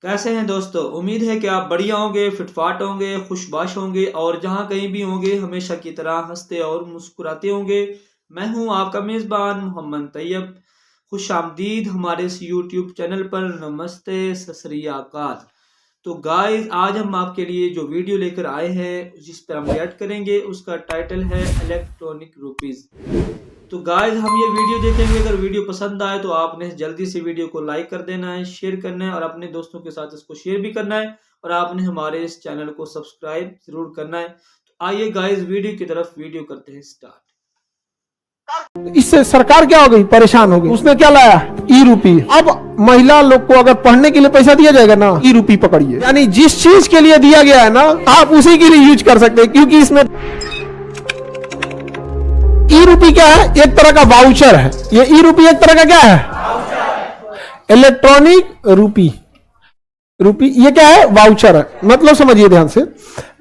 कैसे हैं दोस्तों। उम्मीद है कि आप बढ़िया होंगे, फिटफाट होंगे, खुशबाश होंगे और जहां कहीं भी होंगे हमेशा की तरह हंसते और मुस्कुराते होंगे। मैं हूं आपका मेज़बान मोहम्मद तैयब। खुश आमदीद हमारे इस यूट्यूब चैनल पर। नमस्ते, सत श्री अकाल। तो गाइस, आज हम आपके लिए जो वीडियो लेकर आए हैं जिस पर हम रिएक्ट करेंगे उसका टाइटल है इलेक्ट्रॉनिक रुपीज़। तो गाइस, हम ये वीडियो देखेंगे। अगर वीडियो पसंद आए तो आपने जल्दी से वीडियो को लाइक कर देना है, शेयर करना है और अपने दोस्तों के साथ इसको शेयर भी करना है और आपने हमारे इस चैनल को सब्सक्राइब जरूर करना है। तो आइए गाइस, वीडियो की तरफ वीडियो करते हैं स्टार्ट। इससे सरकार क्या हो गई, परेशान हो गई। उसने क्या लाया, ई रूपी। अब महिला लोग को अगर पढ़ने के लिए पैसा दिया जाएगा ना, ई रूपी पकड़िए। यानी जिस चीज के लिए दिया गया है ना, आप उसी के लिए यूज कर सकते हैं, क्योंकि इसमें ई रूपी क्या है, एक तरह का वाउचर है। ये ई रूपी एक तरह का क्या है, इलेक्ट्रॉनिक रूपी। ये क्या है, वाउचर है। मतलब समझिए ध्यान से,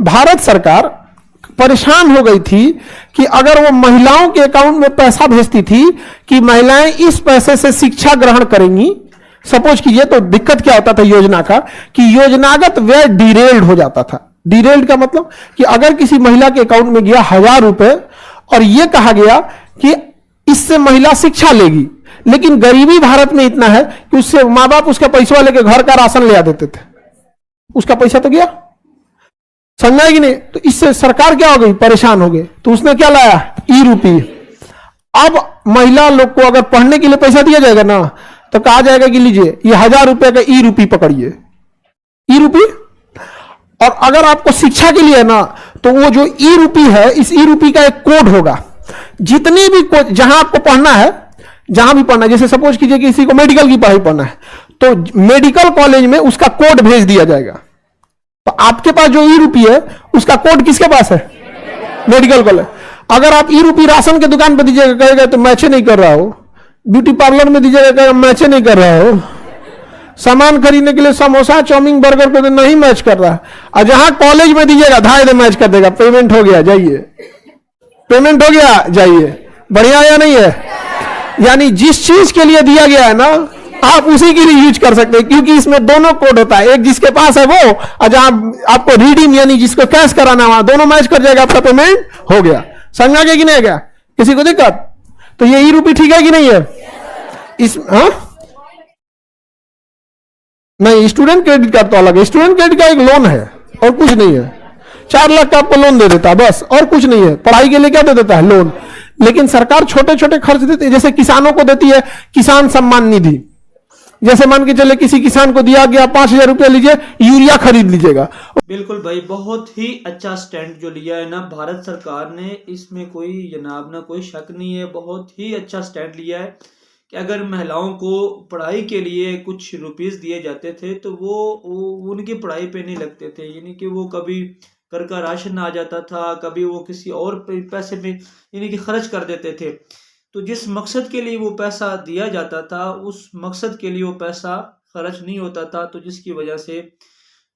भारत सरकार परेशान हो गई थी कि अगर वो महिलाओं के अकाउंट में पैसा भेजती थी कि महिलाएं इस पैसे से शिक्षा ग्रहण करेंगी, सपोज कीजिए, तो दिक्कत क्या होता था योजना का, कि योजनागत व्यय डिरेल्ड हो जाता था। डिरेल्ड का मतलब कि अगर किसी महिला के अकाउंट में गया 1000 रुपए और यह कहा गया कि इससे महिला शिक्षा लेगी, लेकिन गरीबी भारत में इतना है कि उससे मां बाप उसका पैसा लेके घर का राशन ले आ देते थे, उसका पैसा तो गया, समझा कि नहीं। तो इससे सरकार क्या हो गई, परेशान हो गए। तो उसने क्या लाया, ई रूपी। अब महिला लोग को अगर पढ़ने के लिए पैसा दिया जाएगा ना, तो कहा जाएगा कि लीजिए ये 1000 रुपए का ई रूपी पकड़िए, ई रूपी। और अगर आपको शिक्षा के लिए है ना, तो वो जो ई रूपी है, इस ई रूपी का एक कोड होगा। जितनी भी जहां आपको पढ़ना है, जहां भी पढ़ना है, जैसे सपोज कीजिए किसी को मेडिकल की पढ़ाई पढ़ना है, तो मेडिकल कॉलेज में उसका कोड भेज दिया जाएगा। तो आपके पास जो ई रूपी है उसका कोड किसके पास है, मेडिकल कॉलेज। अगर आप ई रूपी राशन के दुकान पर दीजिएगा, कहेगा तो मैच नहीं कर रहा हो। ब्यूटी पार्लर में दीजिएगा, कहेगा मैच नहीं कर रहा हो। सामान खरीदने के लिए समोसा चाउमीन बर्गर पे तो नहीं मैच कर रहा। और जहां कॉलेज में दीजिएगा धाए दे मैच कर देगा, पेमेंट हो गया जाइए, पेमेंट हो गया जाइए। बढ़िया या नहीं है। यानी जिस चीज के लिए दिया गया है ना, आप उसी के लिए यूज कर सकते हैं, क्योंकि इसमें दोनों कोड होता है। एक जिसके पास है वो, और जहां आपको रिडीम यानी जिसको कैश कराना है, वहां दोनों मैच कर जाएगा, आपका पेमेंट हो गया। समझा गया कि नहीं गया, किसी को दिक्कत। तो ये ई रूपी ठीक है कि नहीं है। इस नहीं, स्टूडेंट क्रेडिट कार्ड तो अलग है। स्टूडेंट क्रेडिट का एक लोन है और कुछ नहीं है। 4 लाख का आपको लोन दे देता है बस, और कुछ नहीं है। पढ़ाई के लिए क्या दे देता है, लोन। लेकिन सरकार छोटे छोटे खर्च देती है, जैसे किसानों को देती है किसान सम्मान निधि। जैसे मान के चले किसी किसान को दिया गया 5000 रुपया, लीजिए यूरिया खरीद लीजिएगा। बिल्कुल भाई, बहुत ही अच्छा स्टैंड जो लिया है ना भारत सरकार ने, इसमें कोई जनाब ना कोई शक नहीं है। बहुत ही अच्छा स्टैंड लिया है कि अगर महिलाओं को पढ़ाई के लिए कुछ रुपीस दिए जाते थे तो वो उनकी पढ़ाई पे नहीं लगते थे। यानी कि वो कभी घर का राशन आ जाता था, कभी वो किसी और पैसे में यानी कि खर्च कर देते थे। तो जिस मकसद के लिए वो पैसा दिया जाता था, उस मकसद के लिए वो पैसा खर्च नहीं होता था। तो जिसकी वजह से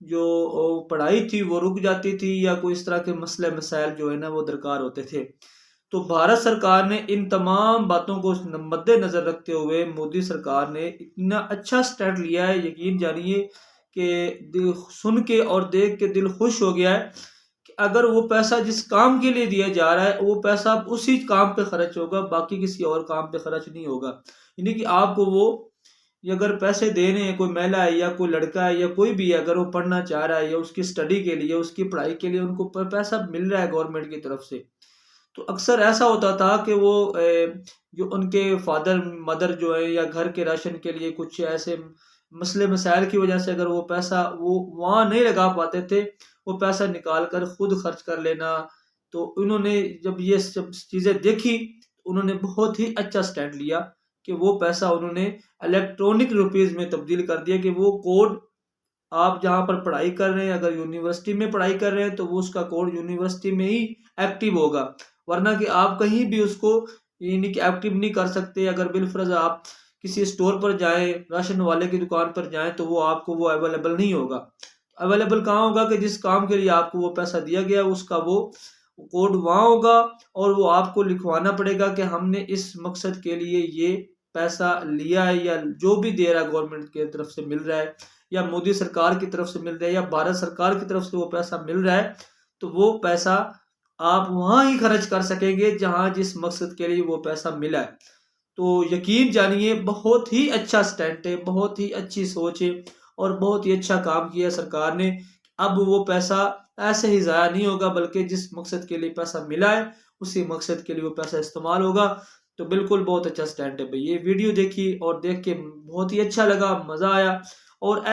जो पढ़ाई थी वो रुक जाती थी, या कोई इस तरह के मसले मसाइल जो है ना वो दरकार होते थे। तो भारत सरकार ने इन तमाम बातों को मद्देनजर रखते हुए मोदी सरकार ने इतना अच्छा स्टैंड लिया है। यकीन जानिए कि सुन के और देख के दिल खुश हो गया है कि अगर वो पैसा जिस काम के लिए दिया जा रहा है, वो पैसा उसी काम पे खर्च होगा, बाकी किसी और काम पे खर्च नहीं होगा। यानी कि आपको वो अगर पैसे दे रहे हैं, कोई महिला है या कोई लड़का है या कोई भी है, अगर वो पढ़ना चाह रहा है या उसकी स्टडी के लिए, उसकी पढ़ाई के लिए उनको पैसा मिल रहा है गवर्नमेंट की तरफ से। तो अक्सर ऐसा होता था कि वो जो उनके फादर मदर जो है, या घर के राशन के लिए कुछ ऐसे मसले मसाइल की वजह से अगर वो पैसा वो वहाँ नहीं लगा पाते थे, वो पैसा निकाल कर खुद खर्च कर लेना। तो उन्होंने जब ये सब चीज़ें देखी, उन्होंने बहुत ही अच्छा स्टैंड लिया कि वो पैसा उन्होंने इलेक्ट्रॉनिक रुपीज़ में तब्दील कर दिया। कि वो कोड आप जहाँ पर पढ़ाई कर रहे हैं, अगर यूनिवर्सिटी में पढ़ाई कर रहे हैं तो वो उसका कोड यूनिवर्सिटी में ही एक्टिव होगा, वरना कि आप कहीं भी उसको यानी कि एक्टिव नहीं कर सकते। अगर बिलफर्ज आप किसी स्टोर पर जाएं, राशन वाले की दुकान पर जाएं, तो वो आपको वो अवेलेबल नहीं होगा। अवेलेबल कहाँ होगा कि जिस काम के लिए आपको वो पैसा दिया गया उसका वो कोड वहाँ होगा, और वो आपको लिखवाना पड़ेगा कि हमने इस मकसद के लिए ये पैसा लिया है, या जो भी दे रहा है गवर्नमेंट की तरफ से मिल रहा है, या मोदी सरकार की तरफ से मिल रहा है या भारत सरकार की तरफ से वो पैसा मिल रहा है, तो वो पैसा आप वहां ही खर्च कर सकेंगे जहां जिस मकसद के लिए वो पैसा मिला है। तो यकीन जानिए बहुत ही अच्छा स्टैंड है, बहुत ही अच्छी सोच है और बहुत ही अच्छा काम किया सरकार ने। अब वो पैसा ऐसे ही ज़ाया नहीं होगा, बल्कि जिस मकसद के लिए पैसा मिला है उसी मकसद के लिए वो पैसा इस्तेमाल होगा। तो बिल्कुल बहुत अच्छा स्टैंड है भाई। ये वीडियो देखी और देख के बहुत ही अच्छा लगा, मज़ा आया। और